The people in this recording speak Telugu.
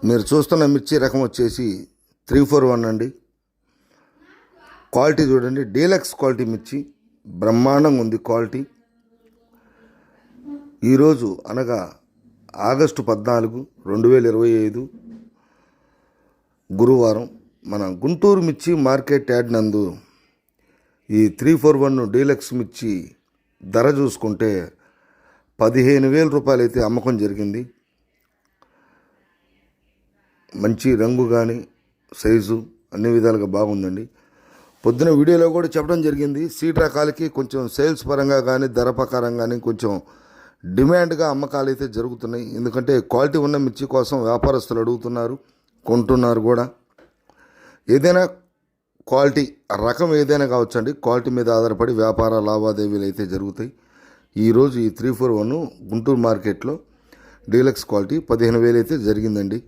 మీరు చూస్తున్న మిర్చి రకం వచ్చేసి 341 అండి. క్వాలిటీ చూడండి, డీలక్స్ క్వాలిటీ మిర్చి బ్రహ్మాండంగా ఉంది క్వాలిటీ. ఈరోజు అనగా ఆగస్టు 14, 2025 గురువారం మన గుంటూరు మిర్చి మార్కెట్ యార్డ్ నందు ఈ 341 డీలక్స్ మిర్చి ధర చూసుకుంటే 15,000 రూపాయలు అయితే అమ్మకం జరిగింది. మంచి రంగు కానీ సైజు అన్ని విధాలుగా బాగుందండి. పొద్దున వీడియోలో కూడా చెప్పడం జరిగింది, సీడ్ రకాలకి కొంచెం సేల్స్ పరంగా కానీ ధర ప్రకారం కానీ కొంచెం డిమాండ్గా అమ్మకాలు అయితే జరుగుతున్నాయి. ఎందుకంటే క్వాలిటీ ఉన్న మిర్చి కోసం వ్యాపారస్తులు అడుగుతున్నారు, కొంటున్నారు కూడా. ఏదైనా క్వాలిటీ రకం ఏదైనా కావచ్చండి, క్వాలిటీ మీద ఆధారపడి వ్యాపార లావాదేవీలు అయితే జరుగుతాయి. ఈరోజు ఈ 341 గుంటూరు మార్కెట్లో డీలక్స్ క్వాలిటీ 15,000 అయితే జరిగిందండి.